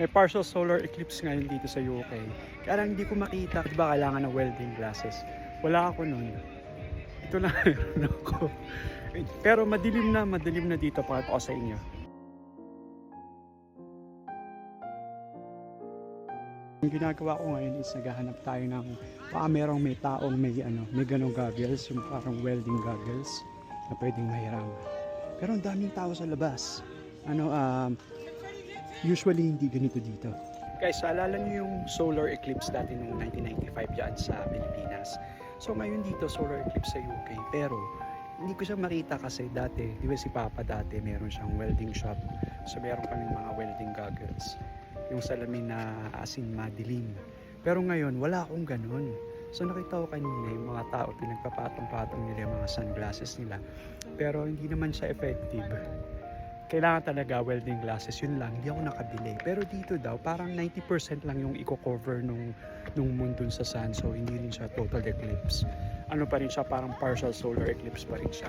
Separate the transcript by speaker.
Speaker 1: May partial solar eclipse ngayon dito sa UK. Kaya lang hindi ko makita. Di ba kailangan ng welding glasses? Wala ako nun. Ito lang meron ako. Pero madilim na dito. Pakita ko sa inyo. Ang ginagawa ko ngayon is naghahanap tayo ng merong may taong may ganong goggles, yung parang welding goggles na pwedeng mahiram. Pero ang daming tao sa labas. Usually hindi ganito dito. Guys, alala niyo yung solar eclipse dati noong 1995 dyan sa Pilipinas. So ngayon dito solar eclipse sa UK, pero hindi ko siya makita kasi dati, di ba si Papa dati meron siyang welding shop. So meron kaming mga welding goggles. Yung salamin na asin madilim. Pero ngayon wala akong ganun. So nakita ko kanina yung mga tao pinagpapatong-patong nila yung mga sunglasses nila. Pero hindi naman siya effective. Kailangan talaga welding glasses, yun lang, hindi ako nakabili. Pero dito daw, parang 90% lang yung i-cover nung moon dun sa sun. So hindi rin siya total eclipse. Ano pa rin siya, parang partial solar eclipse pa rin siya.